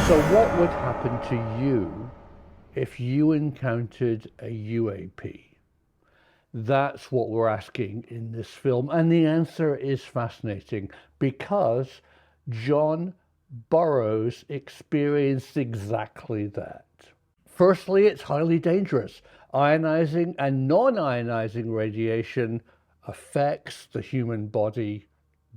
So what would happen to you if you encountered a UAP? That's what we're asking in this film. And the answer is fascinating because John Burroughs experienced exactly that. Firstly, it's highly dangerous. Ionizing and non-ionizing radiation affects the human body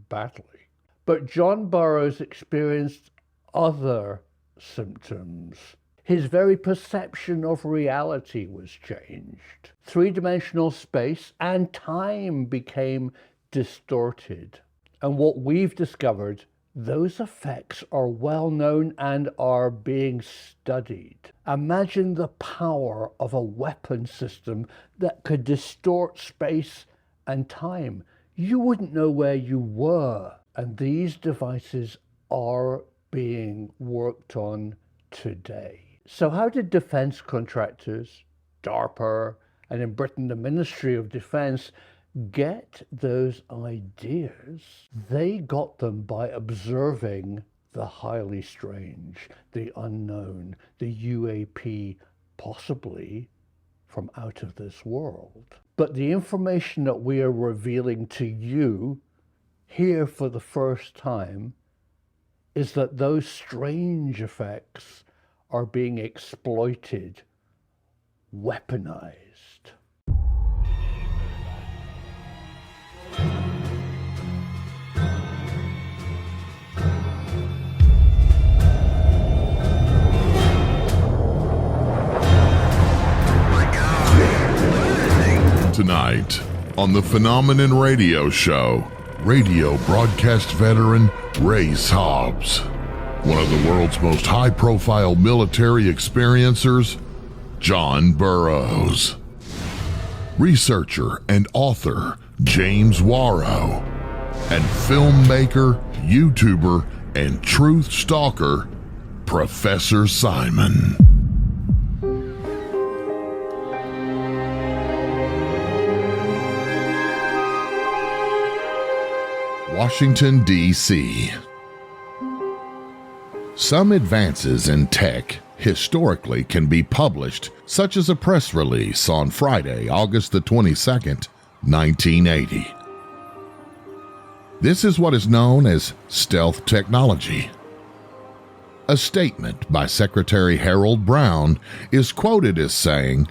badly. But John Burroughs experienced other symptoms. His very perception of reality was changed. Three-dimensional space and time became distorted. And what we've discovered, those effects are well known and are being studied. Imagine the power of a weapon system that could distort space and time. You wouldn't know where you were. And these devices are being worked on today. So how did defense contractors, DARPA, and in Britain the Ministry of Defense get those ideas? They got them by observing the highly strange, the unknown, the UAP, possibly from out of this world. But the information that we are revealing to you here for the first time is that those strange effects are being exploited, weaponized. Tonight on the Phenomenon Radio Show, radio broadcast veteran Ray Hobbs, one of the world's most high-profile military experiencers, John Burroughs, researcher and author James Warrow, and filmmaker, YouTuber, and truth stalker Professor Simon. Washington, D.C. Some advances in tech historically can be published, such as a press release on Friday, August the 22nd, 1980. This is what is known as stealth technology. A statement by Secretary Harold Brown is quoted as saying,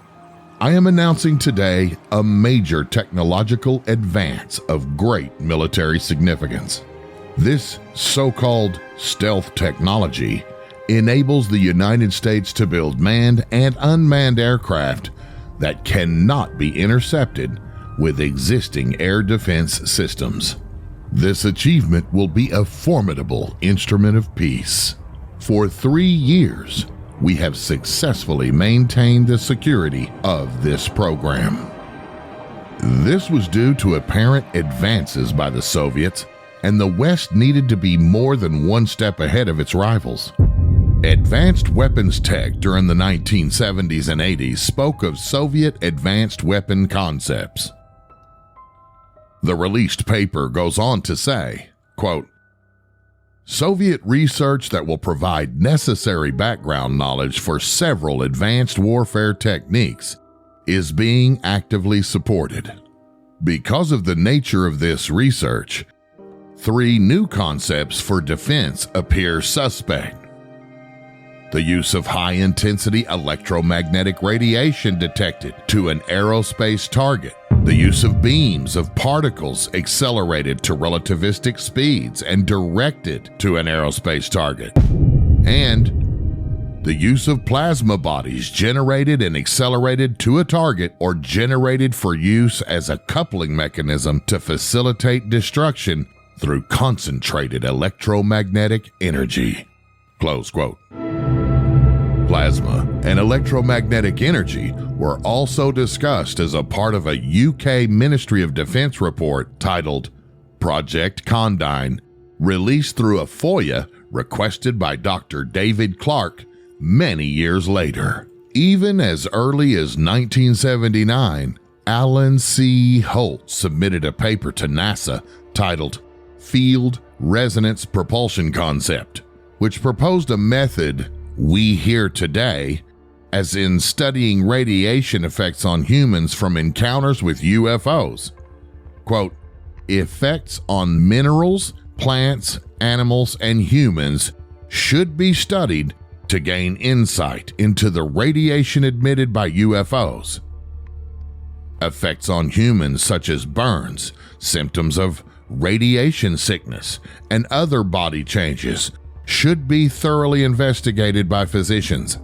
"I am announcing today a major technological advance of great military significance. This so-called stealth technology enables the United States to build manned and unmanned aircraft that cannot be intercepted with existing air defense systems. This achievement will be a formidable instrument of peace. For 3 years, we have successfully maintained the security of this program." This was due to apparent advances by the Soviets, and the West needed to be more than one step ahead of its rivals. Advanced weapons tech during the 1970s and 80s spoke of Soviet advanced weapon concepts. The released paper goes on to say, quote, "Soviet research that will provide necessary background knowledge for several advanced warfare techniques is being actively supported. Because of the nature of this research, 3 new concepts for defense appear suspect. The use of high-intensity electromagnetic radiation detected to an aerospace target, the use of beams of particles accelerated to relativistic speeds and directed to an aerospace target, and the use of plasma bodies generated and accelerated to a target or generated for use as a coupling mechanism to facilitate destruction through concentrated electromagnetic energy." Close quote. Plasma and electromagnetic energy were also discussed as a part of a UK Ministry of Defense report titled Project Condign, released through a FOIA requested by Dr. David Clark many years later. Even as early as 1979, Alan C. Holt submitted a paper to NASA titled Field Resonance Propulsion Concept, which proposed a method we hear today, as in studying radiation effects on humans from encounters with UFOs. Quote, effects on minerals, plants, animals, and humans should be studied to gain insight into the radiation emitted by UFOs. Effects on humans such as burns, symptoms of radiation sickness, and other body changes should be thoroughly investigated by physicians.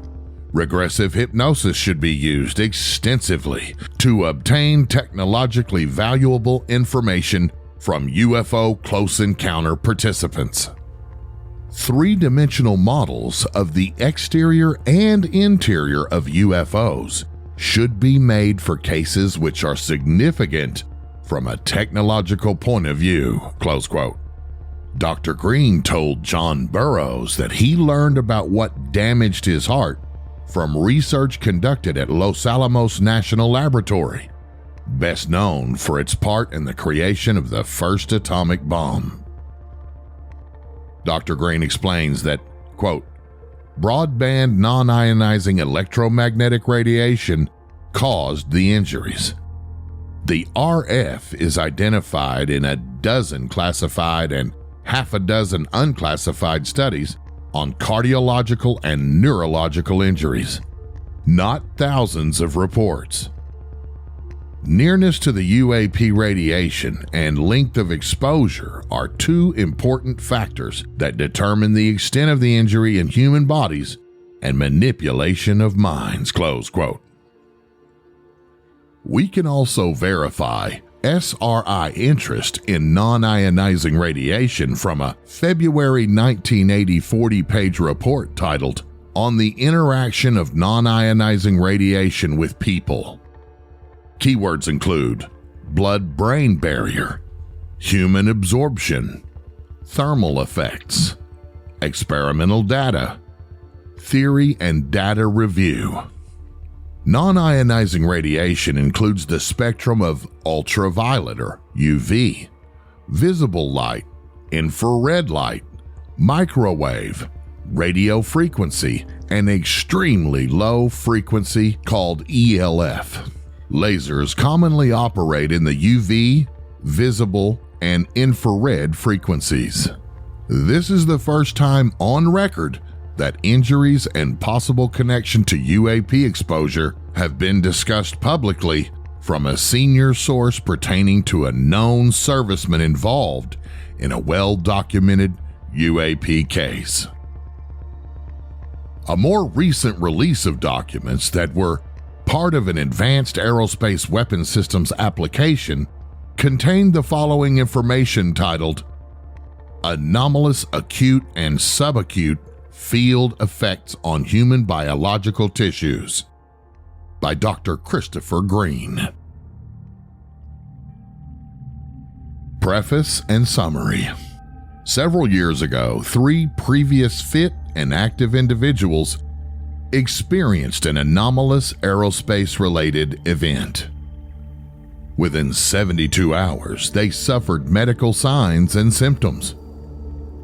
Regressive hypnosis should be used extensively to obtain technologically valuable information from UFO close encounter participants. Three-dimensional models of the exterior and interior of UFOs should be made for cases which are significant from a technological point of view, close quote. Dr. Green told John Burroughs that he learned about what damaged his heart from research conducted at Los Alamos National Laboratory, best known for its part in the creation of the first atomic bomb. Dr. Green explains that, quote, broadband non-ionizing electromagnetic radiation caused the injuries. The RF is identified in a dozen classified and half a dozen unclassified studies on cardiological and neurological injuries, not thousands of reports. Nearness to the UAP radiation and length of exposure are two important factors that determine the extent of the injury in human bodies and manipulation of minds, close quote. We can also verify SRI interest in non-ionizing radiation from a February 1980 40-page report titled On the Interaction of Non-Ionizing Radiation with People. Keywords include blood-brain barrier, human absorption, thermal effects, experimental data, theory and data review. Non-ionizing radiation includes the spectrum of ultraviolet or UV, visible light, infrared light, microwave, radio frequency, and extremely low frequency called ELF. Lasers commonly operate in the UV, visible, and infrared frequencies. This is the first time on record that injuries and possible connection to UAP exposure have been discussed publicly from a senior source pertaining to a known serviceman involved in a well-documented UAP case. A more recent release of documents that were part of an advanced aerospace weapon systems application contained the following information titled Anomalous Acute and Subacute Field Effects on Human Biological Tissues by Dr. Christopher Green. Preface and summary. Several years ago, 3 previous fit and active individuals experienced an anomalous aerospace-related event. Within 72 hours, they suffered medical signs and symptoms.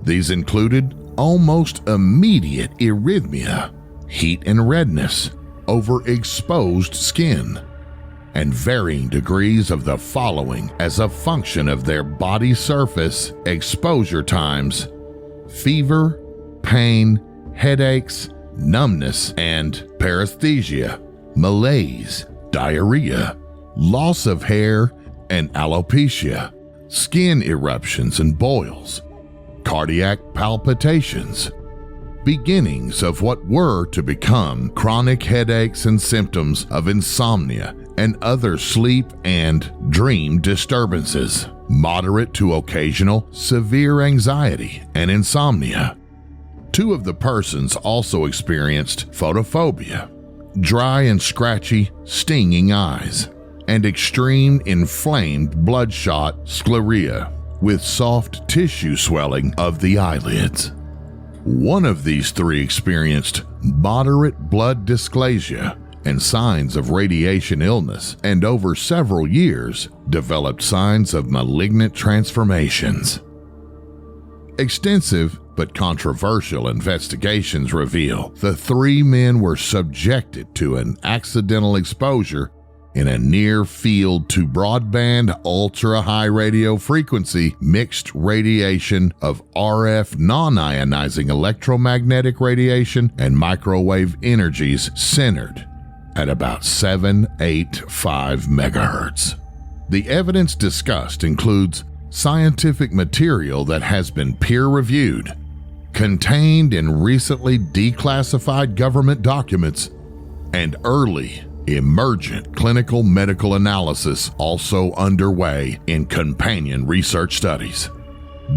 These included almost immediate arrhythmia, heat and redness over exposed skin, and varying degrees of the following as a function of their body surface exposure times: fever, pain, headaches, numbness and paresthesia, malaise, diarrhea, loss of hair and alopecia, skin eruptions and boils, cardiac palpitations, beginnings of what were to become chronic headaches and symptoms of insomnia and other sleep and dream disturbances, moderate to occasional severe anxiety and insomnia. 2 of the persons also experienced photophobia, dry and scratchy, stinging eyes, and extreme inflamed bloodshot scleria with soft tissue swelling of the eyelids. 1 of these 3 experienced moderate blood dysplasia and signs of radiation illness, and over several years developed signs of malignant transformations. Extensive but controversial investigations reveal the three men were subjected to an accidental exposure in a near field to broadband ultra-high radio frequency mixed radiation of RF non-ionizing electromagnetic radiation and microwave energies centered at about 785 megahertz. The evidence discussed includes scientific material that has been peer-reviewed, contained in recently declassified government documents, and early emergent clinical medical analysis also underway in companion research studies.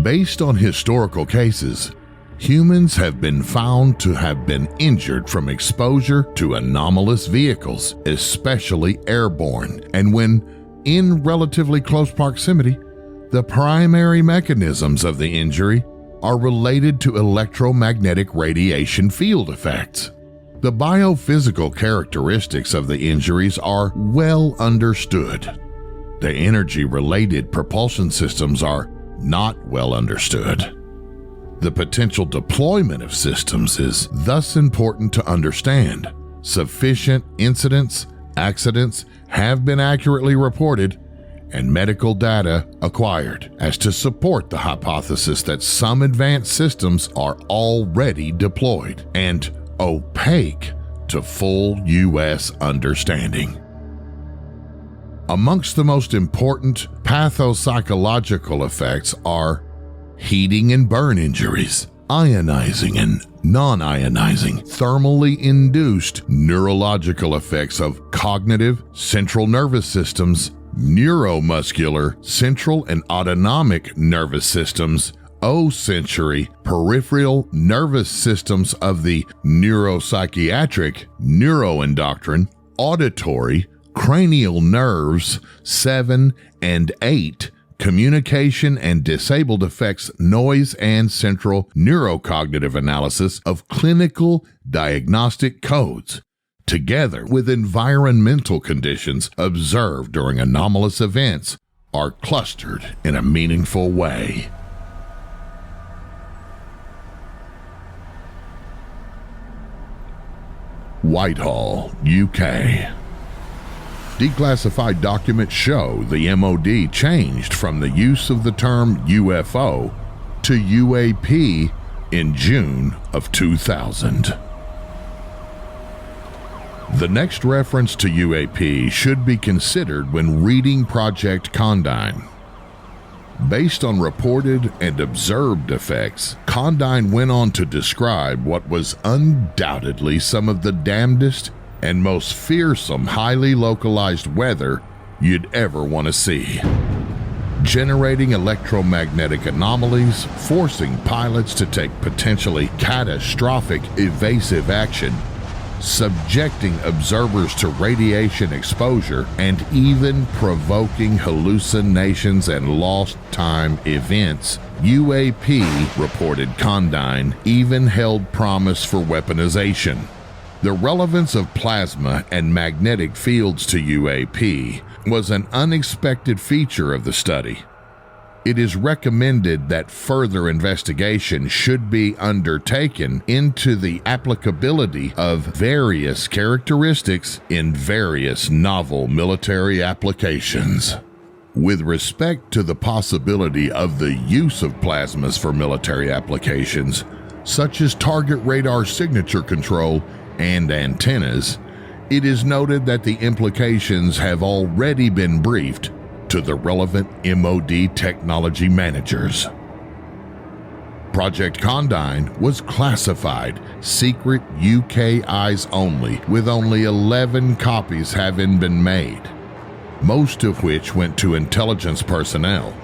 Based on historical cases, humans have been found to have been injured from exposure to anomalous vehicles, especially airborne, and when in relatively close proximity, the primary mechanisms of the injury are related to electromagnetic radiation field effects. The biophysical characteristics of the injuries are well understood. The energy-related propulsion systems are not well understood. The potential deployment of systems is thus important to understand. Sufficient incidents, accidents have been accurately reported and medical data acquired as to support the hypothesis that some advanced systems are already deployed and opaque to full U.S. understanding. Amongst the most important pathopsychological effects are heating and burn injuries, ionizing and non-ionizing, thermally induced neurological effects of cognitive central nervous systems, neuromuscular central and autonomic nervous systems, O-sensory peripheral nervous systems of the neuropsychiatric, neuroendocrine, auditory, cranial nerves 7 and 8, communication and disabled effects, noise and central neurocognitive analysis of clinical diagnostic codes, together with environmental conditions observed during anomalous events, are clustered in a meaningful way. Whitehall, UK. Declassified documents show the MOD changed from the use of the term UFO to UAP in June of 2000. The next reference to UAP should be considered when reading Project Condign. Based on reported and observed effects, Condign went on to describe what was undoubtedly some of the damnedest and most fearsome highly localized weather you'd ever want to see. Generating electromagnetic anomalies, forcing pilots to take potentially catastrophic evasive action, subjecting observers to radiation exposure, and even provoking hallucinations and lost time events. UAP, reported Condign, even held promise for weaponization. The relevance of plasma and magnetic fields to UAP was an unexpected feature of the study. It is recommended that further investigation should be undertaken into the applicability of various characteristics in various novel military applications. With respect to the possibility of the use of plasmas for military applications, such as target radar signature control and antennas, it is noted that the implications have already been briefed to the relevant MOD technology managers. Project Condign was classified secret UK eyes only, with only 11 copies having been made, most of which went to intelligence personnel.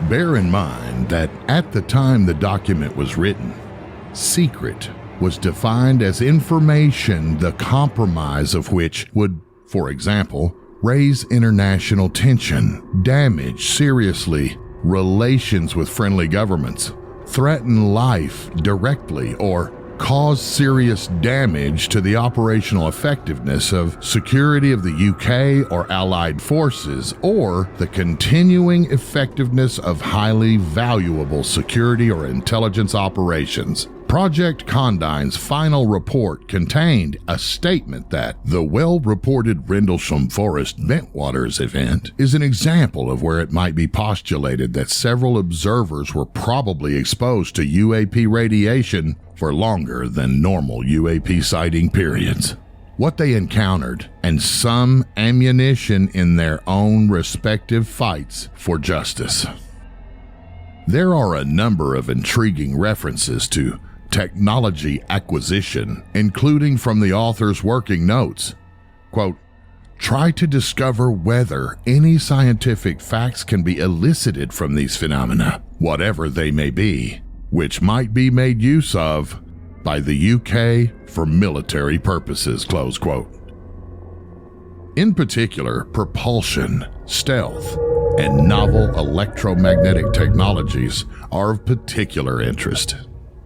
Bear in mind that at the time the document was written, secret was defined as information the compromise of which would, for example, raise international tension, damage seriously relations with friendly governments, threaten life directly, or cause serious damage to the operational effectiveness of security of the UK or allied forces, or the continuing effectiveness of highly valuable security or intelligence operations. Project Condign's final report contained a statement that the well-reported Rendlesham Forest Bentwaters event is an example of where it might be postulated that several observers were probably exposed to UAP radiation for longer than normal UAP sighting periods. What they encountered, and some ammunition in their own respective fights for justice. There are a number of intriguing references to technology acquisition, including from the author's working notes. Quote, try to discover whether any scientific facts can be elicited from these phenomena, whatever they may be, which might be made use of by the UK for military purposes, close quote. In particular, propulsion, stealth, and novel electromagnetic technologies are of particular interest.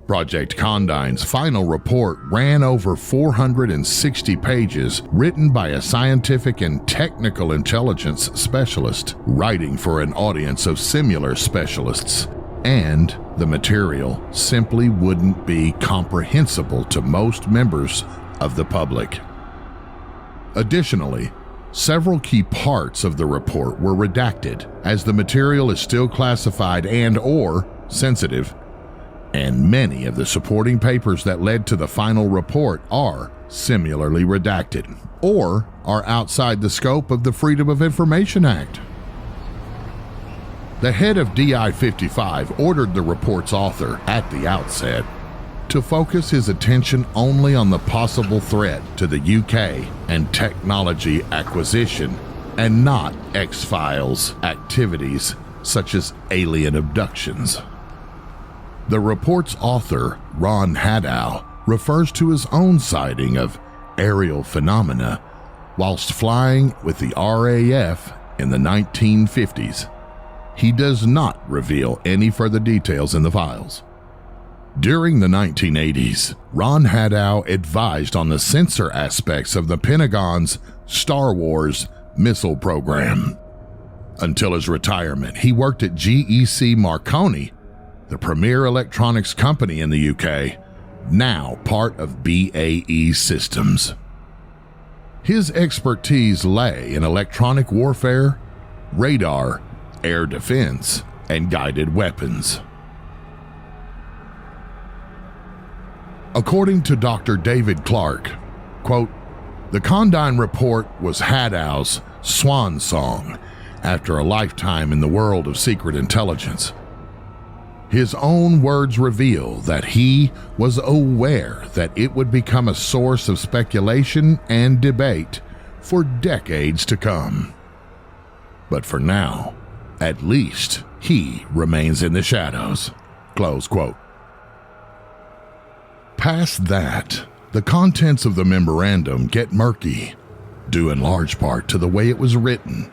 Project Condign's final report ran over 460 pages, written by a scientific and technical intelligence specialist, writing for an audience of similar specialists, and the material simply wouldn't be comprehensible to most members of the public. Additionally, several key parts of the report were redacted, as the material is still classified and/or sensitive, and many of the supporting papers that led to the final report are similarly redacted or are outside the scope of the Freedom of Information Act. The head of DI-55 ordered the report's author at the outset to focus his attention only on the possible threat to the UK and technology acquisition, and not X-Files activities such as alien abductions. The report's author, Ron Haddow, refers to his own sighting of aerial phenomena whilst flying with the RAF in the 1950s. He does not reveal any further details in the files. During the 1980s, Ron Haddow advised on the sensor aspects of the Pentagon's Star Wars missile program. Until his retirement, he worked at GEC Marconi, the premier electronics company in the UK, now part of BAE Systems. His expertise lay in electronic warfare, radar, air defense, and guided weapons. According to Dr. David Clark, quote, the Condign report was Haddow's swan song after a lifetime in the world of secret intelligence. His own words reveal that he was aware that it would become a source of speculation and debate for decades to come. But for now, at least he remains in the shadows. Close quote. Past that, the contents of the memorandum get murky, due in large part to the way it was written.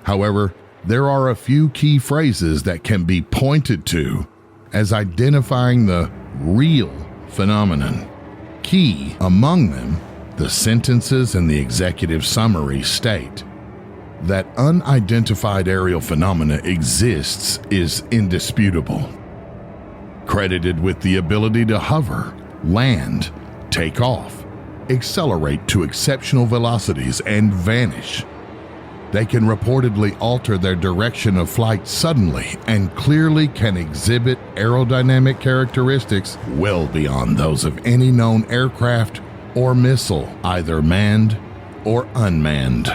However, there are a few key phrases that can be pointed to as identifying the real phenomenon. Key among them, the sentences in the executive summary state that unidentified aerial phenomena exists is indisputable. Credited with the ability to hover, land, take off, accelerate to exceptional velocities, and vanish. They can reportedly alter their direction of flight suddenly and clearly can exhibit aerodynamic characteristics well beyond those of any known aircraft or missile, either manned or unmanned.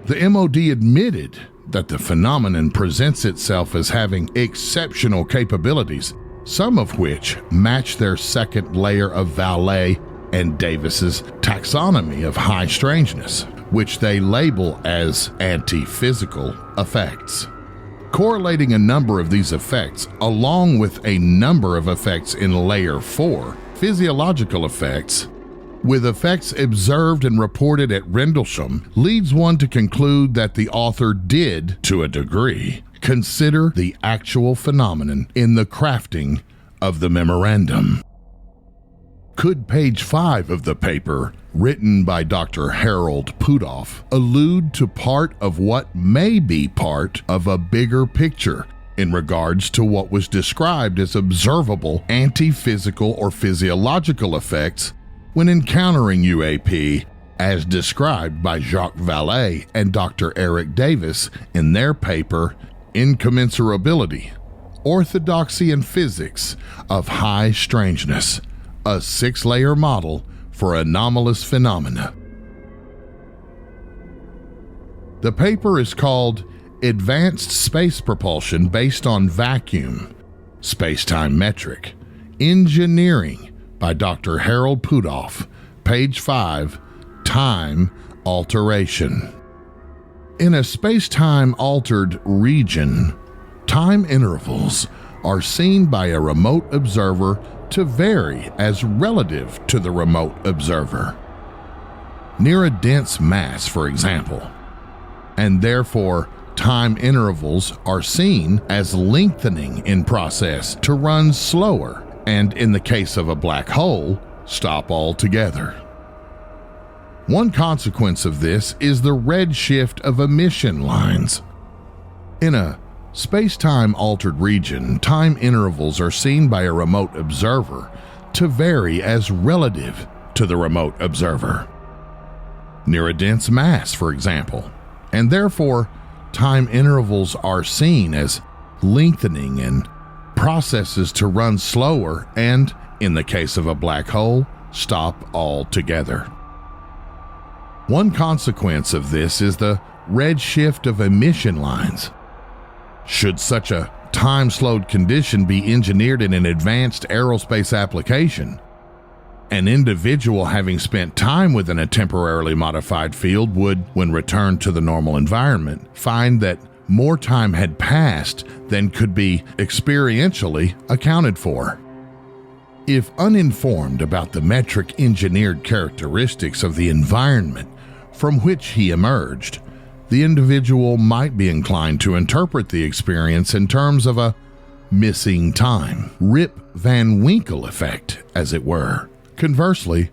The MOD admitted that the phenomenon presents itself as having exceptional capabilities, some of which match their second layer of Vallée and Davis's taxonomy of high strangeness, which they label as anti-physical effects. Correlating a number of these effects, along with a number of effects in Layer 4, physiological effects, with effects observed and reported at Rendlesham, leads one to conclude that the author did, to a degree, consider the actual phenomenon in the crafting of the memorandum. Could page 5 of the paper, written by Dr. Harold Prof, allude to part of what may be part of a bigger picture in regards to what was described as observable anti-physical or physiological effects when encountering UAP, as described by Jacques Vallée and Dr. Eric Davis in their paper Incommensurability, Orthodoxy and Physics of High Strangeness, a 6-layer model for anomalous phenomena. The paper is called Advanced Space Propulsion Based on Vacuum, Spacetime Metric, Engineering by Dr. Harold Prof, page 5, Time Alteration. In a space-time altered region, time intervals are seen by a remote observer to vary as relative to the remote observer. Near a dense mass, for example, and therefore time intervals are seen as lengthening in process to run slower, and in the case of a black hole, stop altogether. One consequence of this is the redshift of emission lines. In a space-time altered region, time intervals are seen by a remote observer to vary as relative to the remote observer. Near a dense mass, for example, and therefore time intervals are seen as lengthening and processes to run slower and, in the case of a black hole, stop altogether. One consequence of this is the redshift of emission lines. Should such a time-slowed condition be engineered in an advanced aerospace application, an individual having spent time within a temporarily modified field would, when returned to the normal environment, find that more time had passed than could be experientially accounted for. If uninformed about the metric engineered characteristics of the environment from which he emerged, the individual might be inclined to interpret the experience in terms of a missing time, Rip Van Winkle effect, as it were. Conversely,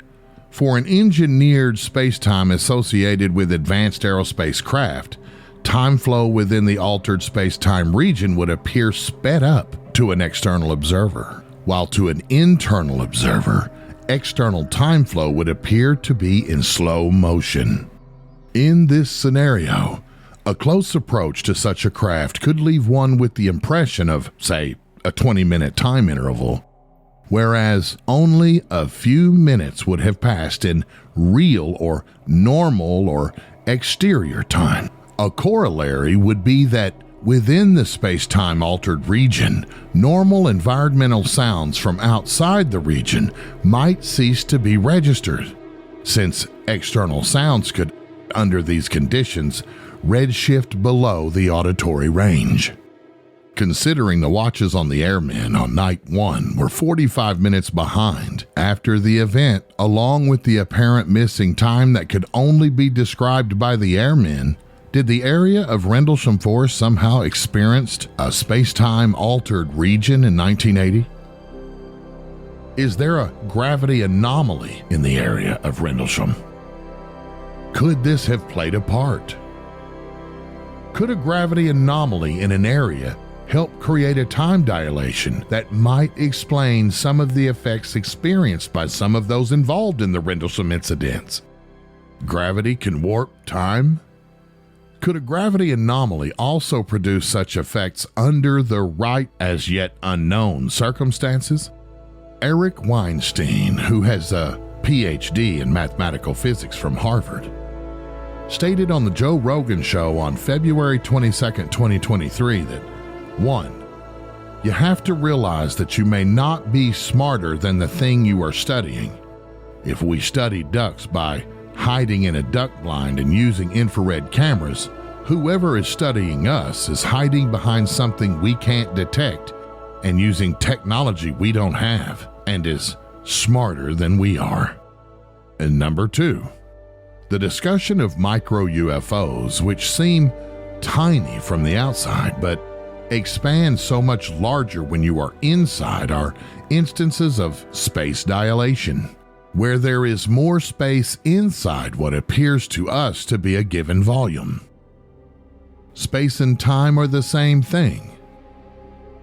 for an engineered spacetime associated with advanced aerospace craft, time flow within the altered space-time region would appear sped up to an external observer, while to an internal observer, external time flow would appear to be in slow motion. In this scenario, a close approach to such a craft could leave one with the impression of, say, a 20-minute time interval, whereas only a few minutes would have passed in real or normal or exterior time. A corollary would be that within the space-time altered region, normal environmental sounds from outside the region might cease to be registered, since external sounds could, under these conditions, redshift below the auditory range. Considering the watches on the airmen on night 1 were 45 minutes behind after the event, along with the apparent missing time that could only be described by the airmen, did the area of Rendlesham Forest somehow experience a space-time altered region in 1980? Is there a gravity anomaly in the area of Rendlesham? Could this have played a part? Could a gravity anomaly in an area help create a time dilation that might explain some of the effects experienced by some of those involved in the Rendlesham incidents? Gravity can warp time? Could a gravity anomaly also produce such effects under the right as yet unknown circumstances? Eric Weinstein, who has a PhD in mathematical physics from Harvard, stated on the Joe Rogan Show on February 22, 2023 that 1. You have to realize that you may not be smarter than the thing you are studying. If we study ducks by hiding in a duck blind and using infrared cameras, whoever is studying us is hiding behind something we can't detect and using technology we don't have and is smarter than we are. And number 2, the discussion of micro UFOs, which seem tiny from the outside but expand so much larger when you are inside are instances of space dilation, where there is more space inside what appears to us to be a given volume. Space and time are the same thing.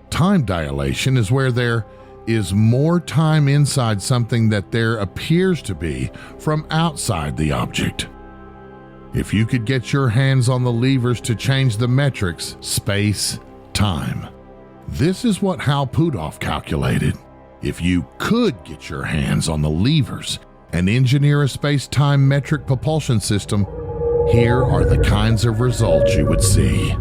Time dilation is where there is more time inside something that there appears to be from outside the object. If you could get your hands on the levers to change the metrics, space, time. This is what Hal Puthoff calculated. If you could get your hands on the levers and engineer a space-time metric propulsion system, here are the kinds of results you would see.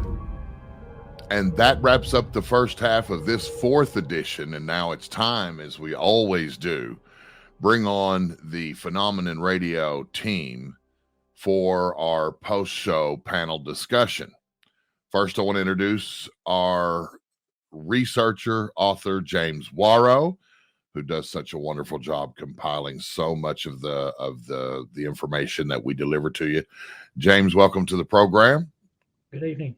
And that wraps up the first half of this 4th edition, and now it's time, as we always do, bring on the Phenomenon Radio team for our post-show panel discussion. First, I want to introduce our researcher, author, James Warrow, who does such a wonderful job compiling so much of the information that we deliver to you. James, welcome to the program. Good evening.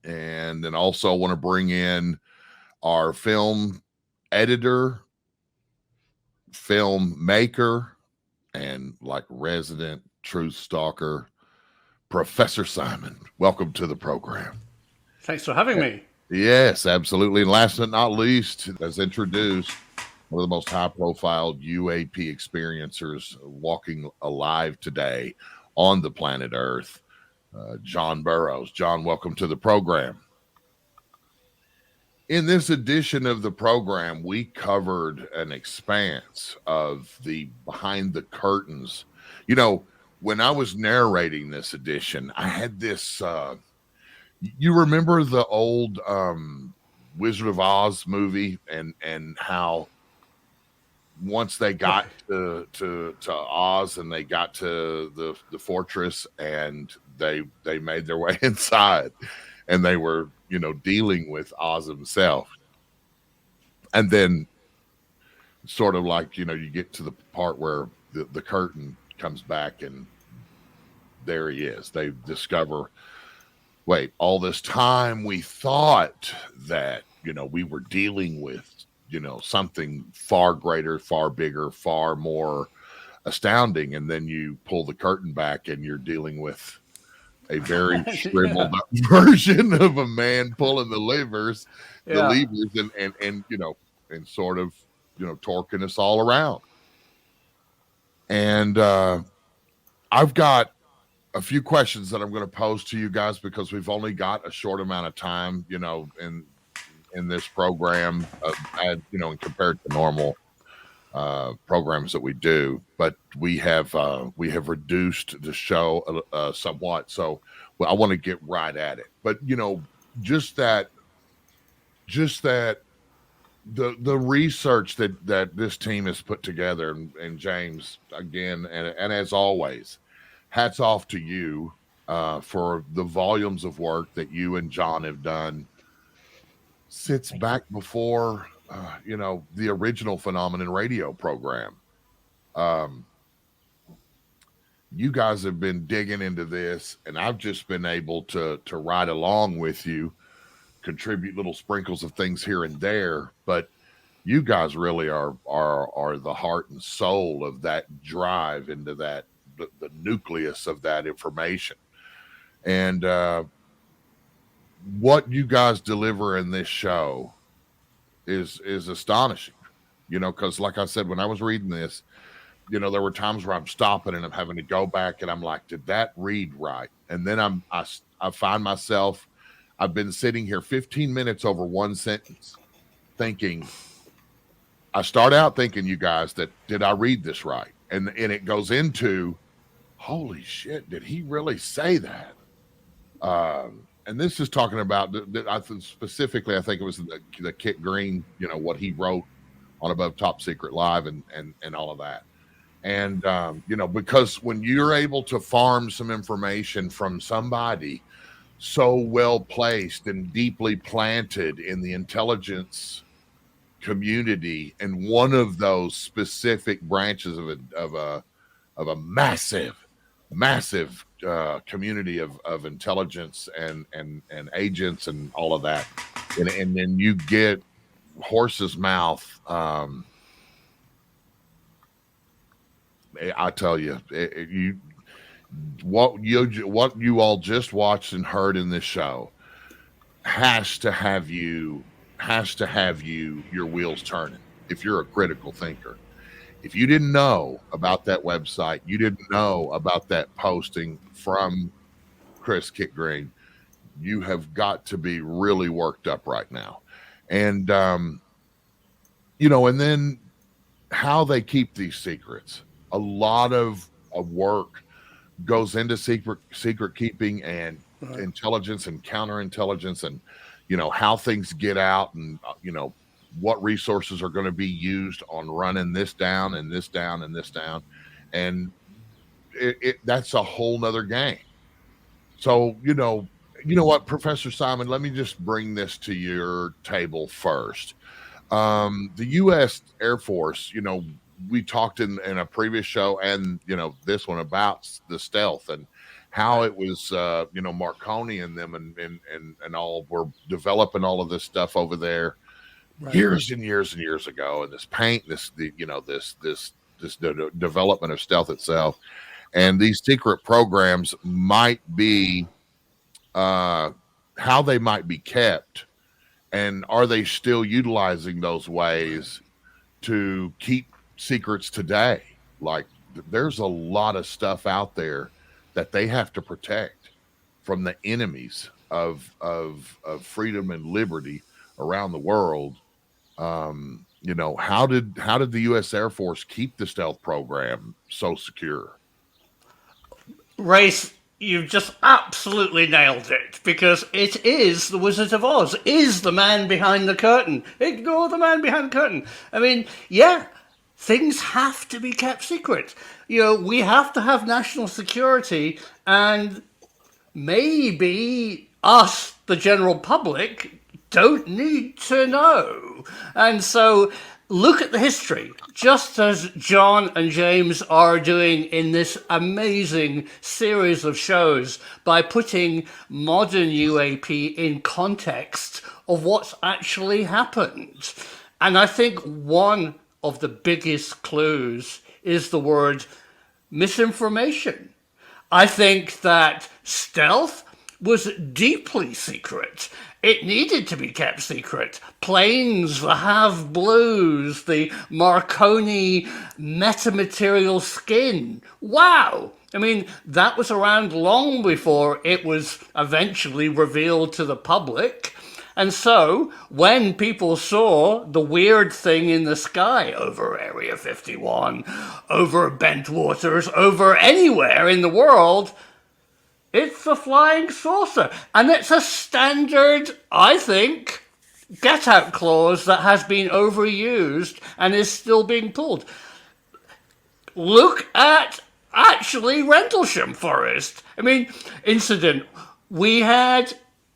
And then also want to bring in our film editor, film maker, and like resident truth stalker, Professor Simon. Welcome to the program. Thanks for having me. Yes, absolutely. And last but not least, as introduced, one of the most high-profile UAP experiencers walking alive today on the planet Earth, John Burroughs. John, welcome to the program. In this edition of the program, we covered an expanse of the behind the curtains. You know, when I was narrating this edition, I had this, you remember the old Wizard of Oz movie and how once they got to Oz and they got to the fortress and they made their way inside and they were, you know, dealing with Oz himself. And then sort of like, you know, you get to the part where the curtain comes back and there he is. They discover, wait, all this time we thought that, you know, we were dealing with, you know, something far greater, far bigger, far more astounding. And then you pull the curtain back and you're dealing with a very shriveled up version of a man pulling the levers, and you know, and sort of, you know, torquing us all around. And I've got a few questions that I'm going to pose to you guys because we've only got a short amount of time, you know, in this program, you know, compared to normal programs that we do, but we have reduced the show somewhat. So I want to get right at it. But you know, just that the research that this team has put together, and James again, and as always, hats off to you for the volumes of work that you and John have done. Sits back before, you know, the original Phenomenon Radio program. You guys have been digging into this, and I've just been able to ride along with you, contribute little sprinkles of things here and there. But you guys really are the heart and soul of that drive into that the nucleus of that information, and what you guys deliver in this show is astonishing, you know, because like I said, when I was reading this, you know, there were times where I'm stopping and I'm having to go back and I'm like, did that read right? And then I find myself, I've been sitting here 15 minutes over one sentence thinking, I start out thinking, you guys, that did I read this right? And it goes into, holy shit, did he really say that? And this is talking about specifically, I think it was the Kit Green, you know, what he wrote on Above Top Secret Live and all of that. And, you know, because when you're able to farm some information from somebody so well placed and deeply planted in the intelligence community, and one of those specific branches of a massive community of intelligence and agents and all of that, and then you get horse's mouth. I tell you, what you all just watched and heard in this show has to have you your wheels turning if you're a critical thinker. If you didn't know about that website, you didn't know about that posting from Chris Kittgreen, you have got to be really worked up right now. And and then how they keep these secrets. A lot of work goes into secret keeping and intelligence and counterintelligence, and how things get out, and what resources are going to be used on running this down and this down and this down, and that's a whole nother game. So what, Professor Simon, let me just bring this to your table first. The U.S. Air Force, we talked in a previous show and this one about the stealth and how it was Marconi and them and all were developing all of this stuff over there years and years and years ago, and this paint, this development of stealth itself, and these secret programs might be how they might be kept, and are they still utilizing those ways to keep secrets today? Like, there's a lot of stuff out there that they have to protect from the enemies of freedom and liberty around the world. How did the U.S. Air Force keep the stealth program so secure? Race, you've just absolutely nailed it, because it is the Wizard of Oz, is the man behind the curtain. Ignore the man behind the curtain. I mean, yeah, things have to be kept secret. We have to have national security, and maybe us, the general public, don't need to know. And so look at the history, just as John and James are doing in this amazing series of shows by putting modern UAP in context of what's actually happened. And I think one of the biggest clues is the word misinformation. I think that stealth was deeply secret. It needed to be kept secret. Planes, the Have Blues, the Marconi metamaterial skin. Wow! I mean, that was around long before it was eventually revealed to the public. And so, when people saw the weird thing in the sky over Area 51, over Bentwaters, over anywhere in the world, it's a flying saucer. And it's a standard, I think, get-out clause that has been overused and is still being pulled. Look at, actually, Rendlesham Forest. I mean, incident. We had...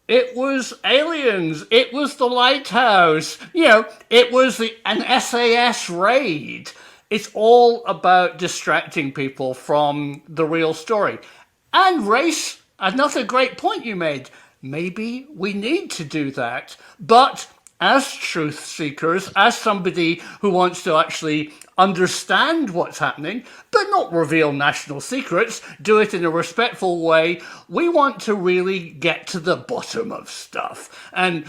It was aliens. It was the lighthouse. It was an SAS raid. It's all about distracting people from the real story. And race, another great point you made. Maybe we need to do that. But as truth seekers, as somebody who wants to actually understand what's happening, but not reveal national secrets, do it in a respectful way, we want to really get to the bottom of stuff. And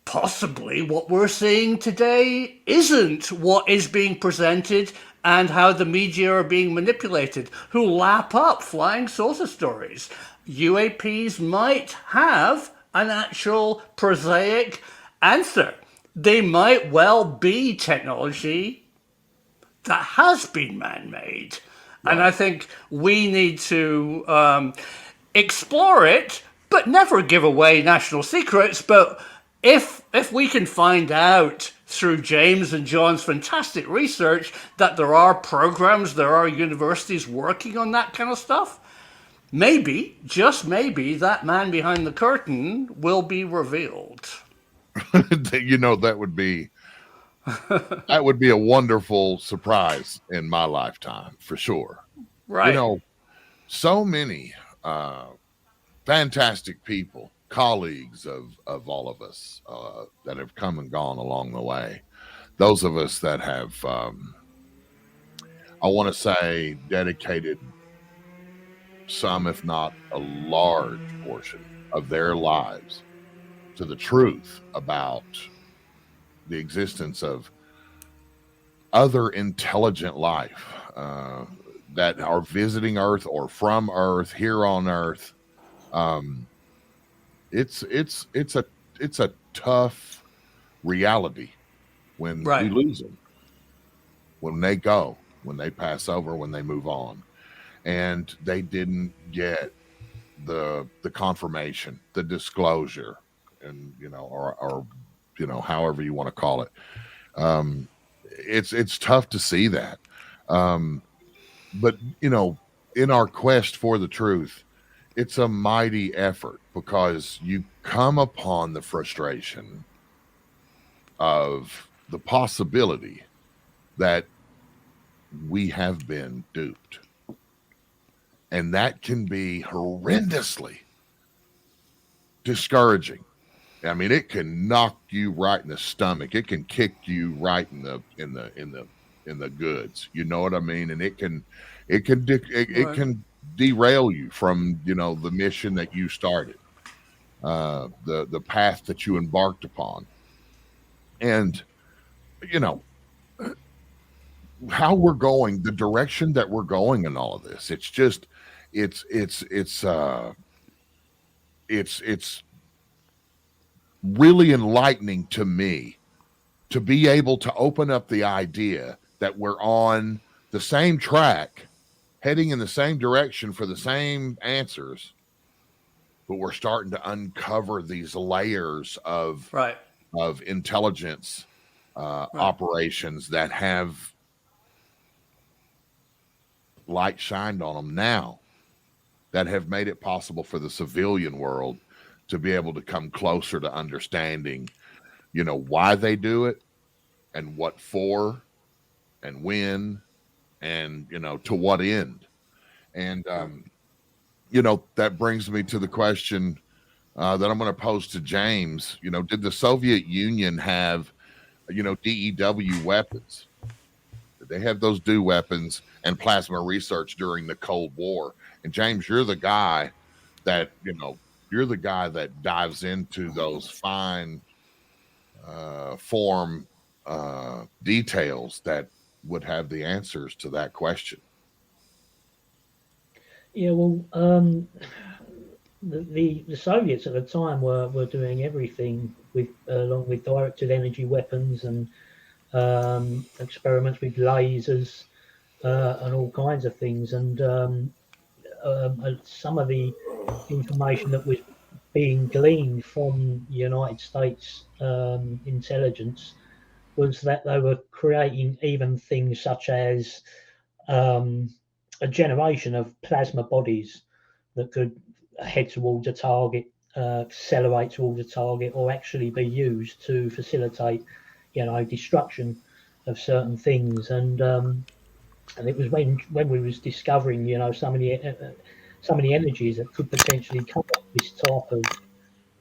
possibly what we're seeing today isn't what is being presented and how the media are being manipulated, who lap up flying saucer stories. UAPs might have an actual prosaic answer. They might well be technology that has been man-made. Right. And I think we need to explore it, but never give away national secrets. But if we can find out through James and John's fantastic research that there are programs, there are universities working on that kind of stuff, maybe, just maybe, that man behind the curtain will be revealed. That would be a wonderful surprise in my lifetime, for sure. Right. So many fantastic people colleagues of all of us that have come and gone along the way. Those of us that have, I want to say, dedicated some, if not a large portion of their lives to the truth about the existence of other intelligent life that are visiting Earth or from Earth here on Earth. Um, it's a tough reality when we Right. lose them, when they go, when they pass over, when they move on, and they didn't get the confirmation, the disclosure, and or however you want to call it. Um, it's tough to see that, um, but in our quest for the truth, it's a mighty effort because you come upon the frustration of the possibility that we have been duped. And that can be horrendously discouraging. I mean, it can knock you right in the stomach. It can kick you right in the goods. You know what I mean? And it Right. can derail you from the mission that you started, the path that you embarked upon, and you know how we're going, the direction that we're going in all of this. It's just, it's really enlightening to me to be able to open up the idea that we're on the same track, heading in the same direction for the same answers, but we're starting to uncover these layers Right. of intelligence Right. operations that have light shined on them now, that have made it possible for the civilian world to be able to come closer to understanding, why they do it and what for and when and, to what end. And, that brings me to the question that I'm going to pose to James. Did the Soviet Union have, DEW weapons? Did they have those DEW weapons and plasma research during the Cold War? And James, you're the guy that dives into those fine form details that would have the answers to that question. Yeah, well, the Soviets at the time were doing everything with along with directed energy weapons and experiments with lasers and all kinds of things. And some of the information that was being gleaned from United States intelligence was that they were creating even things such as um, a generation of plasma bodies that could head towards a target, accelerate towards a target, or actually be used to facilitate, destruction of certain things. And it was when we was discovering, some of the energies that could potentially come off this type of,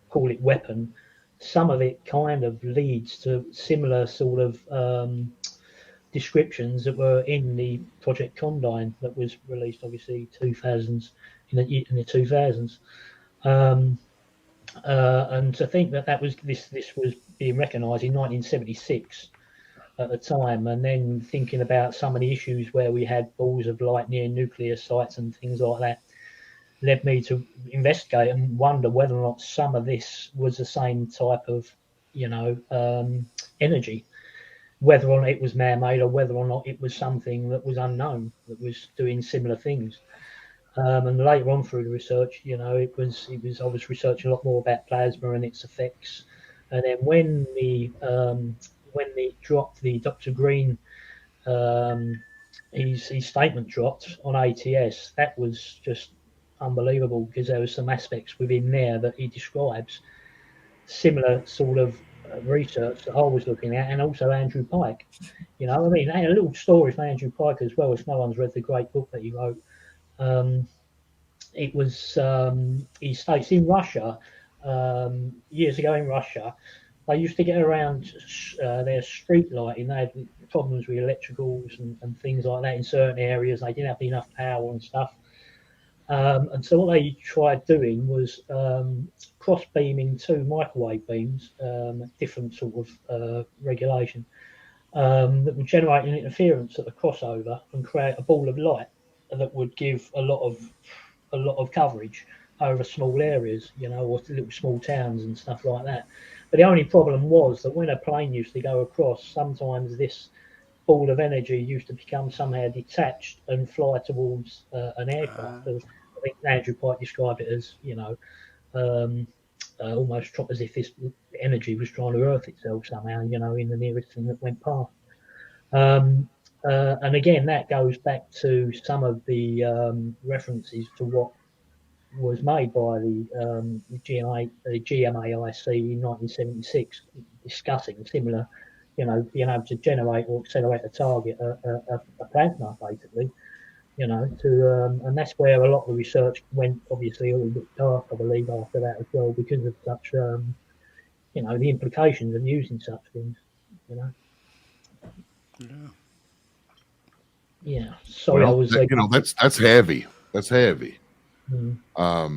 call it, weapon. Some of it kind of leads to similar sort of descriptions that were in the Project Condign that was released, obviously, 2000s in the 2000s. Um, and to think that this was being recognised in 1976 at the time, and then thinking about some of the issues where we had balls of light near nuclear sites and things like that, led me to investigate and wonder whether or not some of this was the same type of, energy, whether or not it was man-made or whether or not it was something that was unknown that was doing similar things. And later on through the research, I was researching a lot more about plasma and its effects. And then when they dropped the Dr. Green, his statement dropped on ATS, that was just unbelievable because there were some aspects within there that he describes similar sort of research that I was looking at, and also Andrew Pike. I mean, a little story from Andrew Pike as well. If no one's read the great book that he wrote, it was he states in Russia years ago in Russia, they used to get around their street lighting. They had problems with electricals and things like that in certain areas. They didn't have enough power and stuff. And so what they tried doing was cross beaming two microwave beams, different sort of regulation, that would generate an interference at the crossover and create a ball of light that would give a lot of coverage over small areas, or little small towns and stuff like that. But the only problem was that when a plane used to go across, sometimes this ball of energy used to become somehow detached and fly towards an aircraft. I think Andrew Pike described it as, almost as if this energy was trying to earth itself somehow, in the nearest thing that went past. And again, that goes back to some of the references to what was made by the GMAIC in 1976, discussing similar, being able to generate or accelerate a target, a plasma, basically, and that's where a lot of the research went, obviously, a little bit dark, I believe, after that as well, because of such, the implications of using such things, Yeah. Sorry, Well, I was. that's heavy. That's heavy. I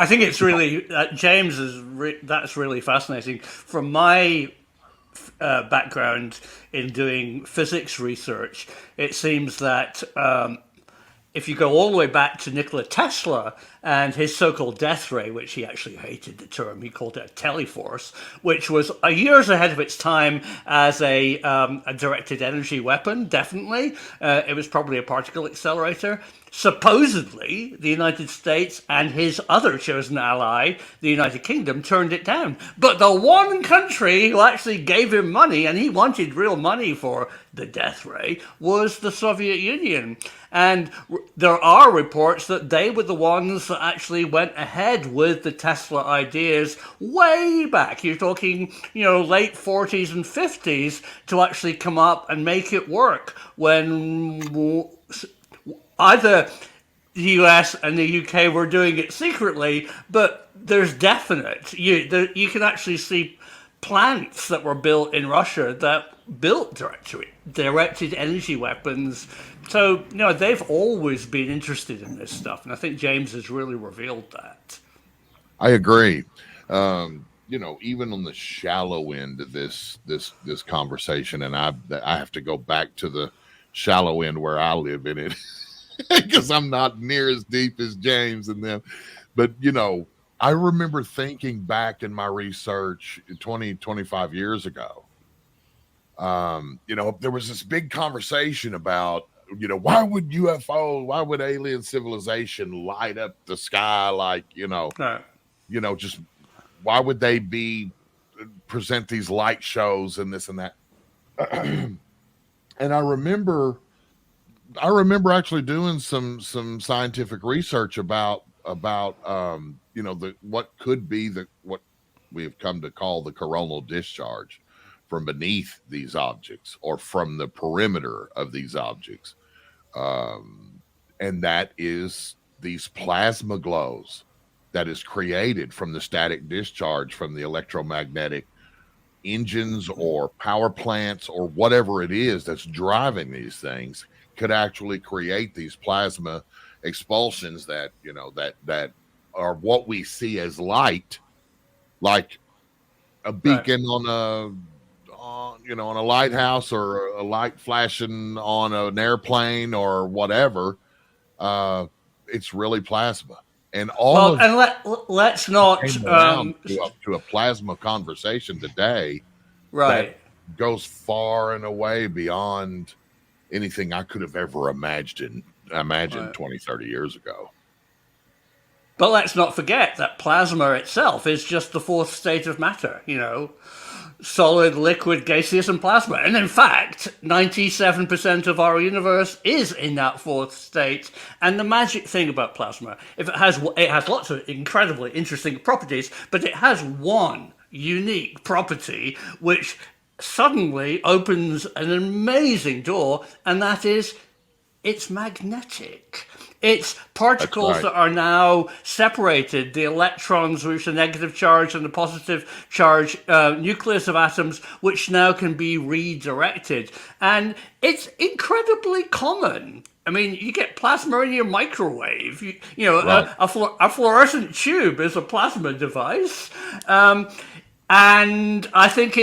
think it's really James is that's really fascinating. From my background in doing physics research, it seems that if you go all the way back to Nikola Tesla and his so-called death ray, which he actually hated the term, he called it a teleforce, which was years ahead of its time as a directed energy weapon, definitely. It was probably a particle accelerator. Supposedly, the United States and his other chosen ally, the United Kingdom, turned it down. But the one country who actually gave him money, and he wanted real money for the death ray, was the Soviet Union. And there are reports that they were the ones that actually went ahead with the Tesla ideas way back. You're talking, late 40s and 50s to actually come up and make it work when either the US and the UK were doing it secretly, but there's definite. You can actually see plants that were built in Russia that built directed energy weapons. So, they've always been interested in this stuff, and I think James has really revealed that. I agree. Even on the shallow end of this conversation, and I have to go back to the shallow end where I live in it. Because I'm not near as deep as James and them. But, I remember thinking back in my research 25 years ago, there was this big conversation about, why would alien civilization light up the sky like, just why would they present these light shows and this and that? And I remember actually doing some scientific research about what could be what we have come to call the coronal discharge from beneath these objects or from the perimeter of these objects, and that is these plasma glows that is created from the static discharge from the electromagnetic engines or power plants or whatever it is that's driving these things, could actually create these plasma expulsions that that are what we see as light, like a beacon on a lighthouse or a light flashing on an airplane or whatever. It's really plasma, and let's not to a plasma conversation today, right? That goes far and away beyond anything I could have ever imagined 20, 30 years ago. But let's not forget that plasma itself is just the fourth state of matter, solid, liquid, gaseous, and plasma. And in fact, 97% of our universe is in that fourth state. And the magic thing about plasma, it has lots of incredibly interesting properties, but it has one unique property which suddenly opens an amazing door, and that is it's magnetic. It's particles right. that are now separated, the electrons, which are negative charge, and the positive charge nucleus of atoms, which now can be redirected. And it's incredibly common. I mean, you get plasma in your microwave. Right. A fluorescent tube is a plasma device. And I think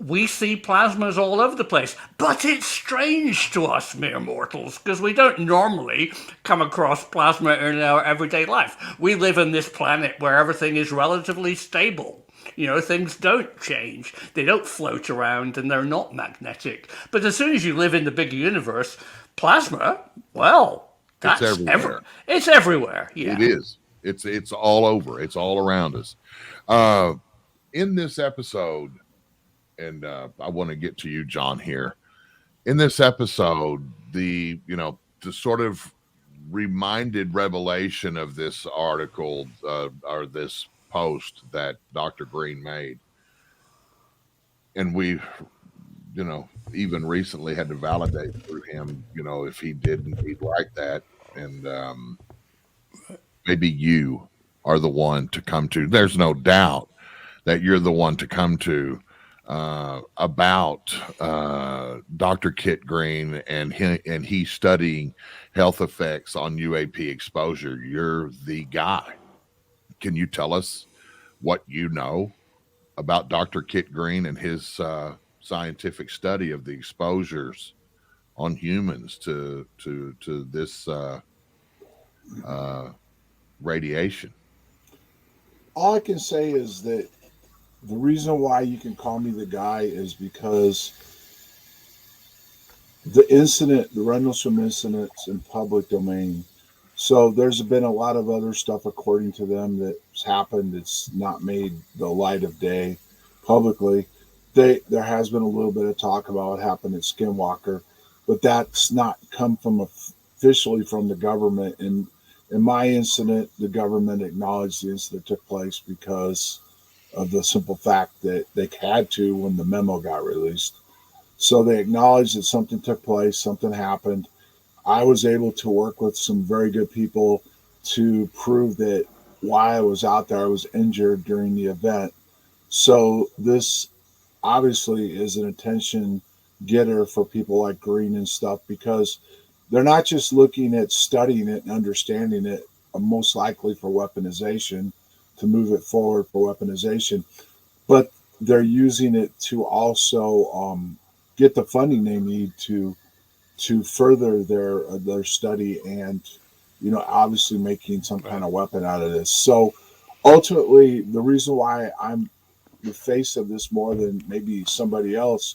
we see plasmas all over the place, but it's strange to us mere mortals because we don't normally come across plasma in our everyday life. We live in this planet where everything is relatively stable. Things don't change. They don't float around and they're not magnetic. But as soon as you live in the bigger universe, plasma, well, It's everywhere. it's everywhere. Yeah. It is. It's all over. It's all around us. In this episode, and I want to get to you, John, here. In this episode, the sort of reminded revelation of this article or this post that Dr. Green made, and we, even recently had to validate through him, if he did indeed write that, and maybe you are the one to come to. There's no doubt that you're the one to come to about Dr. Kit Green and he studying health effects on UAP exposure. You're the guy. Can you tell us what you know about Dr. Kit Green and his scientific study of the exposures on humans to this radiation? All I can say is that the reason why you can call me the guy is because the Rendlesham incident's in public domain. So there's been a lot of other stuff, according to them, that's happened. It's not made the light of day publicly. There has been a little bit of talk about what happened at Skinwalker, but that's not come from officially from the government. And in my incident, the government acknowledged the incident took place because of the simple fact that they had to when the memo got released. So they acknowledged that something took place, something happened. I was able to work with some very good people to prove that while I was out there, I was injured during the event. So this obviously is an attention getter for people like Green and stuff, because they're not just looking at studying it and understanding it, most likely for weaponization, to move it forward for weaponization, but they're using it to also get the funding they need to further their study and obviously making some kind of weapon out of this. So ultimately, the reason why I'm the face of this more than maybe somebody else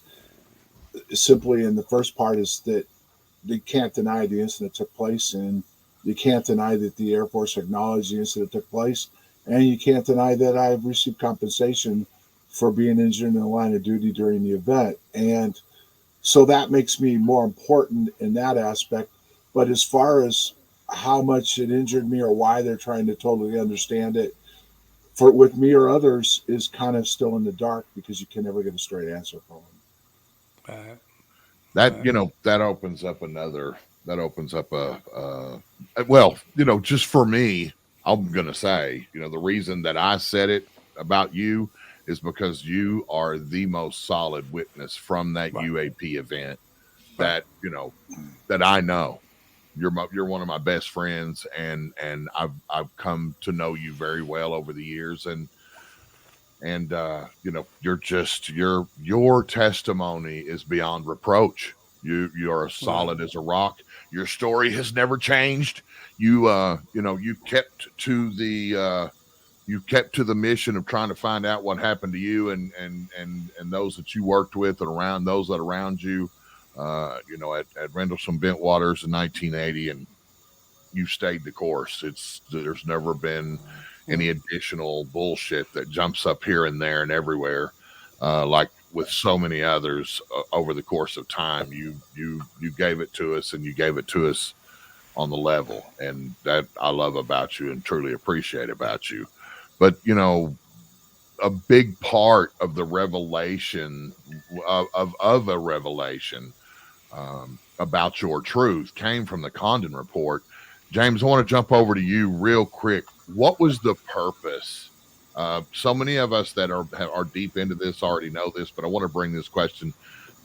is simply in the first part is that they can't deny the incident took place, and you can't deny that the Air Force acknowledged the incident took place. And you can't deny that I've received compensation for being injured in the line of duty during the event. And so that makes me more important in that aspect. But as far as how much it injured me or why they're trying to totally understand it, with me or others, is kind of still in the dark, because you can never get a straight answer from them. That opens up well, just for me, I'm going to say, the reason that I said it about you is because you are the most solid witness from that UAP event that, that I know. You're one of my best friends, and I've come to know you very well over the years, and your testimony is beyond reproach. You are as solid as a rock. Your story has never changed. You kept to the mission of trying to find out what happened to you and those that you worked with and around those that around you. At Rendlesham Bentwaters in 1980, and you stayed the course. There's never been any additional bullshit that jumps up here and there and everywhere, like with so many others over the course of time. You gave it to us, and you gave it to us on the level, and that I love about you and truly appreciate about you. But a big part of the revelation of a revelation about your truth came from the Condign report. James, I want to jump over to you real quick. What was the purpose? So many of us that are deep into this already know this, but I want to bring this question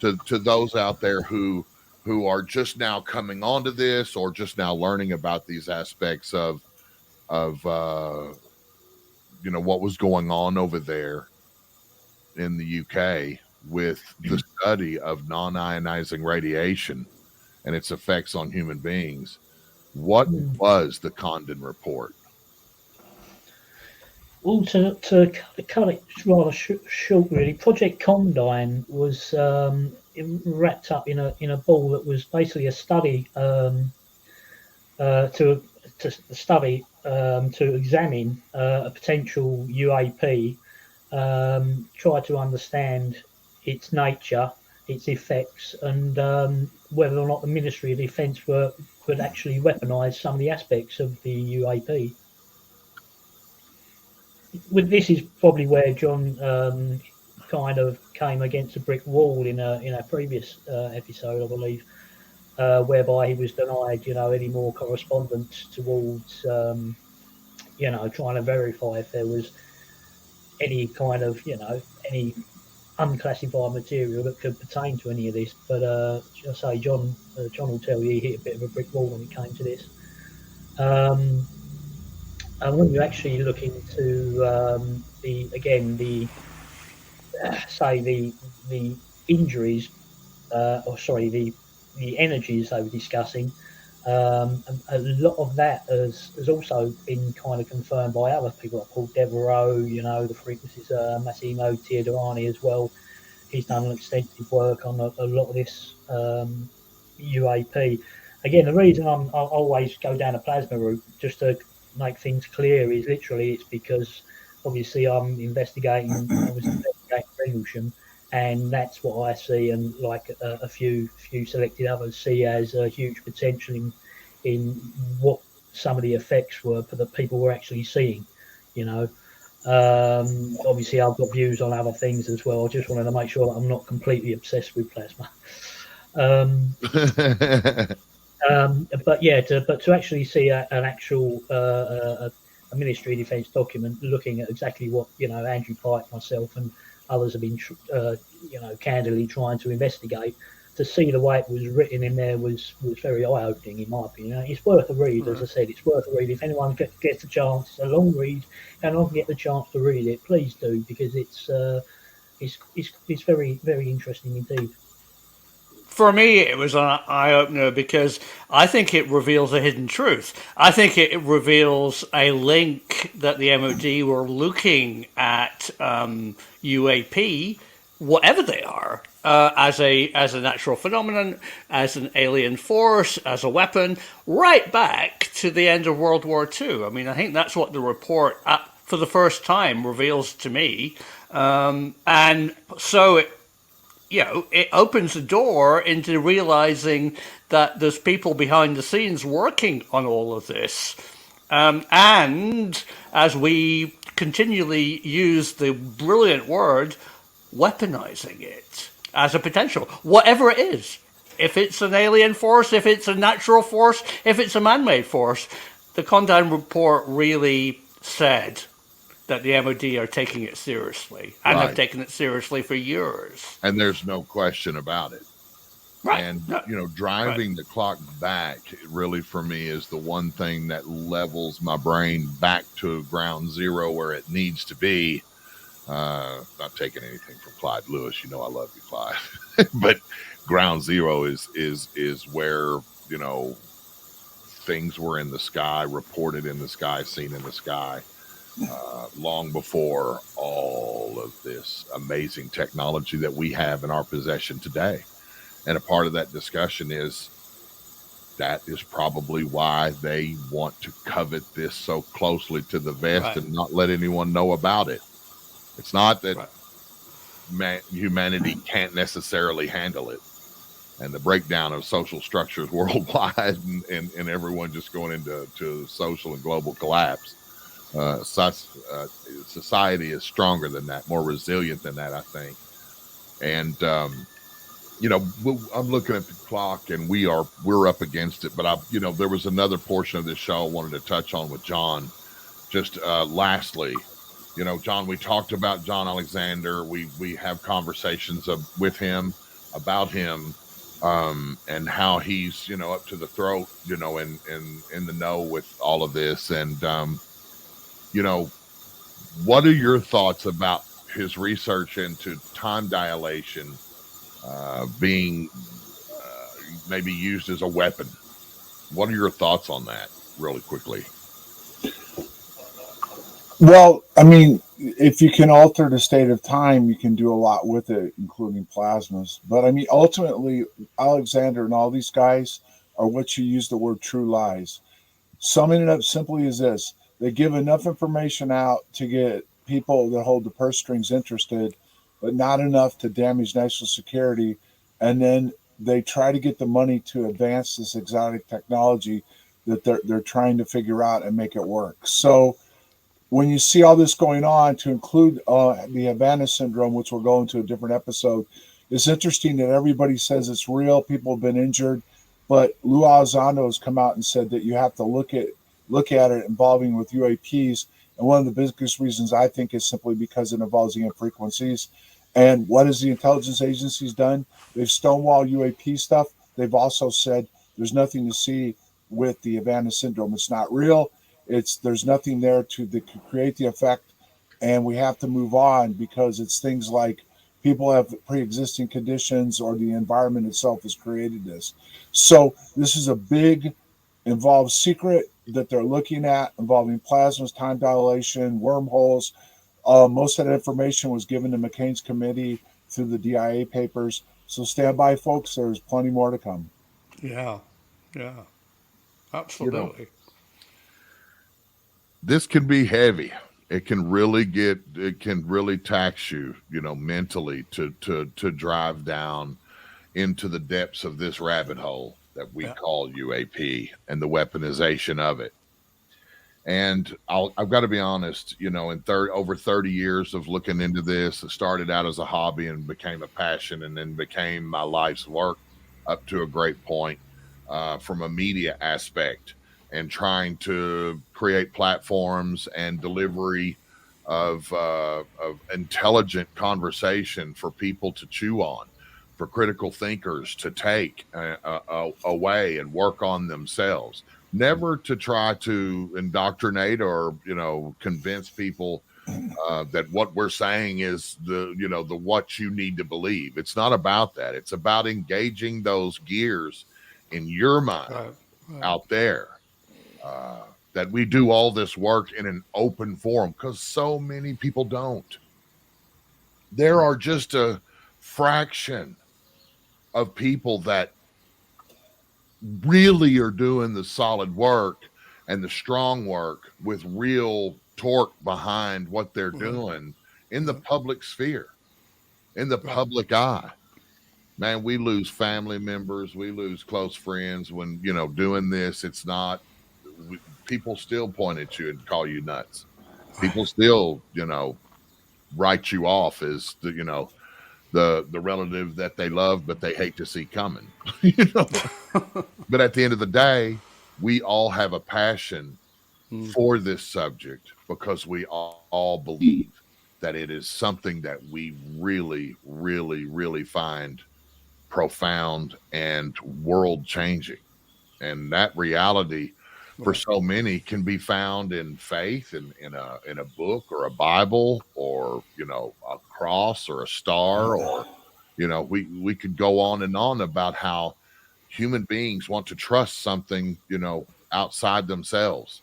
to those out there who are just now coming onto this or just now learning about these aspects of what was going on over there in the UK with the study of non-ionizing radiation and its effects on human beings. What was the Condign report? Well, to cut it rather short, really, Project Condign was wrapped up in a ball that was basically a study to examine a potential UAP, try to understand its nature, its effects, and whether or not the Ministry of Defence could actually weaponise some of the aspects of the UAP. With this is probably where John kind of came against a brick wall in a previous episode, I believe, whereby he was denied, any more correspondence towards, trying to verify if there was any kind of, any unclassified material that could pertain to any of this. But I say, John will tell you he hit a bit of a brick wall when it came to this. And when you actually look into the injuries, the energies they were discussing, a lot of that has also been kind of confirmed by other people like Paul Devereaux, the frequencies, Massimo Teodorani as well. He's done extensive work on a lot of this UAP. Again, the reason I always go down a plasma route, just to make things clear, is literally it's because obviously I'm investigating Rendlesham, and that's what I see, and like a few selected others see as a huge potential in what some of the effects were that people were actually seeing. Obviously I've got views on other things as well. I just wanted to make sure that I'm not completely obsessed with plasma. But yeah, to actually see an actual a Ministry of Defence document looking at exactly what Andrew Pike, myself, and others have been candidly trying to investigate, to see the way it was written in there was very eye-opening, in my opinion. It's worth a read, as I said. It's worth a read. If anyone gets a chance, it's a long read, and I can get the chance to read it, please do, because it's very, very interesting indeed. For me, it was an eye-opener because I think it reveals a hidden truth. I think it reveals a link that the MOD were looking at UAP, whatever they are, as a natural phenomenon, as an alien force, as a weapon, right back to the end of World War II. I mean, I think that's what the report, for the first time, reveals to me. And so it opens the door into realizing that there's people behind the scenes working on all of this. And as we continually use the brilliant word, weaponizing it as a potential, whatever it is. If it's an alien force, if it's a natural force, if it's a man-made force, the Condign report really said that the MOD are taking it seriously and have taken it seriously for years. And there's no question about it. Right. And, driving the clock back really for me is the one thing that levels my brain back to ground zero where it needs to be. Not taking anything from Clyde Lewis. I love you, Clyde. But ground zero is where, things were in the sky, reported in the sky, seen in the sky. Long before all of this amazing technology that we have in our possession today. And a part of that discussion is that is probably why they want to covet this so closely to the vest and not let anyone know about it. It's not that humanity can't necessarily handle it. And the breakdown of social structures worldwide and everyone just going into social and global collapse. Society is stronger than that, more resilient than that, I think. And I'm looking at the clock and we're up against it, but there was another portion of this show I wanted to touch on with John. Just lastly, John, we talked about John Alexander. We have conversations with him about him, and how he's up to the throat, in the know with all of this. And you know, what are your thoughts about his research into time dilation being maybe used as a weapon? What are your thoughts on that, really quickly? Well, I mean, if you can alter the state of time, you can do a lot with it, including plasmas. But I mean, ultimately, Alexander and all these guys are what you use the word true lies. Summing it up simply is this: they give enough information out to get people that hold the purse strings interested, but not enough to damage national security. And then they try to get the money to advance this exotic technology that they're trying to figure out and make it work. So when you see all this going on, to include the Havana syndrome, which we'll go into a different episode, it's interesting that everybody says it's real. People have been injured, but Lou Elizondo has come out and said that you have to look at it involving with UAPs. And one of the biggest reasons I think is simply because it involves EM frequencies. And what has the intelligence agencies done? They've stonewalled UAP stuff. They've also said there's nothing to see with the Havana syndrome. It's not real. There's nothing there to create the effect, and we have to move on because it's things like people have pre-existing conditions or the environment itself has created this. So this is a big involved secret that they're looking at involving plasmas, time dilation, wormholes. Most of that information was given to McCain's committee through the DIA papers. So stand by, folks. There's plenty more to come. Yeah, yeah, You know, absolutely. this can be heavy. It can really tax you, mentally to drive down into the depths of this rabbit hole that we Yeah, call UAP and the weaponization of it. And I've got to be honest, in over 30 years of looking into this, it started out as a hobby and became a passion, and then became my life's work up to a great point, from a media aspect, and trying to create platforms and delivery of intelligent conversation for people to chew on, for critical thinkers to take away and work on themselves, never to try to indoctrinate or convince people that what we're saying is the what you need to believe. It's not about that. It's about engaging those gears in your mind right, right, out there, uh, that we do all this work in an open forum, because so many people don't. There are just a fraction of people that really are doing the solid work and the strong work with real torque behind what they're right, doing in the right, public sphere, in the right. public eye. Man, we lose family members, we lose close friends when, doing this. It's not, people still point at you and call you nuts. People still, write you off as the relative that they love but they hate to see coming. you know but at the end of the day, we all have a passion Mm, for this subject because we all believe that it is something that we really, really, really find profound and world changing. And that reality for right, so many can be found in faith, in a book or a Bible, or a cross or a star, or we could go on about how human beings want to trust something outside themselves.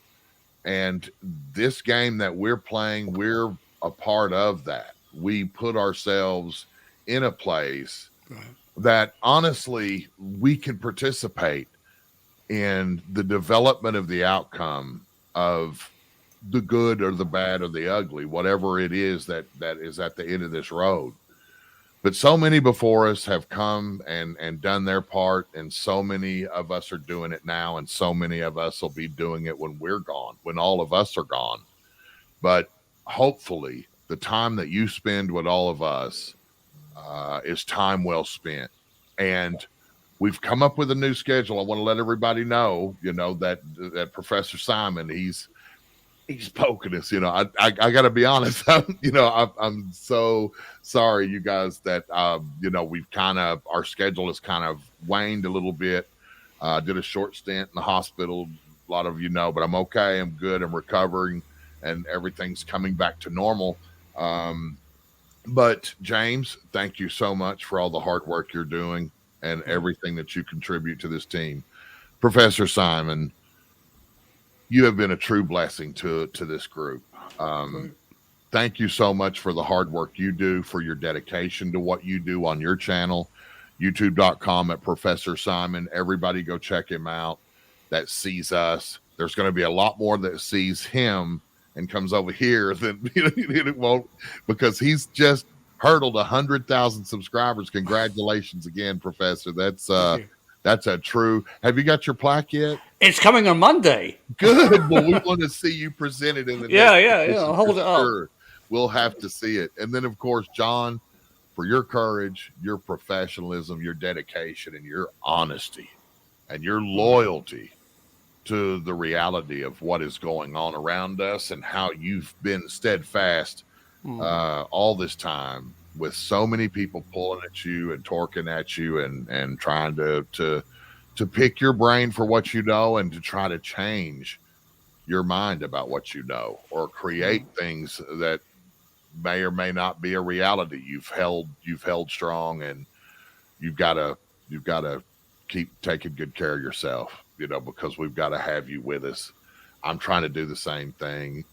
And this game that we're playing, we're a part of that. We put ourselves in a place right, that honestly we can participate in the development of the outcome of the good or the bad or the ugly, whatever it is that is at the end of this road. But so many before us have come and done their part, and so many of us are doing it now, and so many of us will be doing it when we're gone, when all of us are gone. But hopefully the time that you spend with all of us is time well spent. And we've come up with a new schedule. I want to let everybody know, that Professor Simon, he's poking us. I got to be honest. I'm so sorry, you guys, that we've our schedule has kind of waned a little bit. Did a short stint in the hospital, a lot of but I'm okay. I'm good. I'm recovering, and everything's coming back to normal. But James, thank you so much for all the hard work you're doing and everything that you contribute to this team. Professor Simon, you have been a true blessing to this group. Thank you so much for the hard work you do, for your dedication to what you do on your channel, youtube.com at Professor Simon. Everybody go check him out that sees us. There's going to be a lot more that sees him and comes over here than it won't, because he's just hurdled 100,000 subscribers. Congratulations again, Professor. That's a true. Have you got your plaque yet? It's coming on Monday. Good. Well, we want to see you present it in the next hold it up. We'll have to see it. And then, of course, John, for your courage, your professionalism, your dedication, and your honesty, and your loyalty to the reality of what is going on around us, and how you've been steadfast all this time, with so many people pulling at you and torquing at you and trying to pick your brain for what you know, and to try to change your mind about what you know, or create things that may or may not be a reality. You've held strong, and you've got to keep taking good care of yourself, because we've got to have you with us. I'm trying to do the same thing,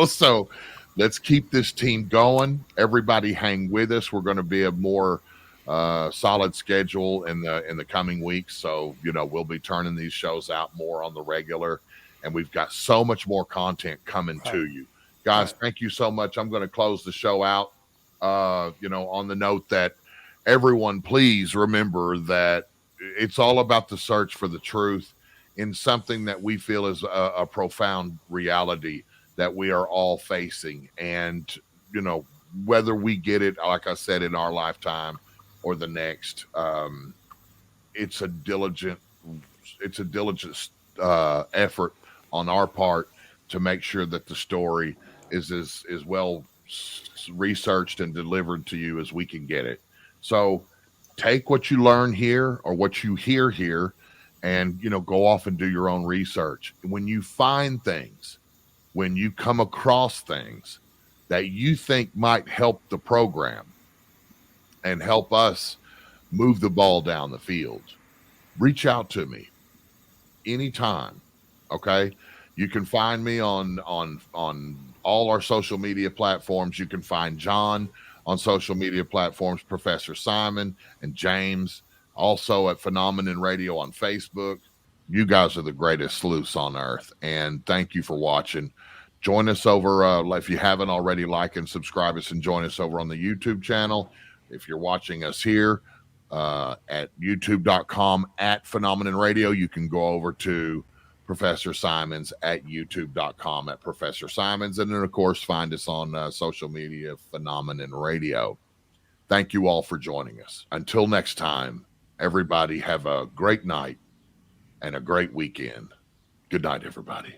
so let's keep this team going. Everybody hang with us. We're going to be a more solid schedule in the coming weeks. So, we'll be turning these shows out more on the regular, and we've got so much more content coming to you. Guys, thank you so much. I'm going to close the show out, on the note that everyone, please remember that it's all about the search for the truth in something that we feel is a profound reality that we are all facing. And, whether we get it, like I said, in our lifetime or the next, it's a diligent effort on our part to make sure that the story is as well researched and delivered to you as we can get it. So take what you learn here, or what you hear here, and go off and do your own research. When you find things, when you come across things that you think might help the program and help us move the ball down the field, reach out to me anytime. Okay, you can find me on all our social media platforms. You can find John on social media platforms, Professor Simon and James, also at Phenomenon Radio on Facebook. You guys are the greatest sleuths on earth, and thank you for watching. Join us over, if you haven't already, like and subscribe us, and join us over on the YouTube channel. If you're watching us here at youtube.com at Phenomenon Radio, you can go over to Professor Simons at youtube.com at Professor Simons. And then, of course, find us on social media, Phenomenon Radio. Thank you all for joining us. Until next time, everybody have a great night and a great weekend. Good night, everybody.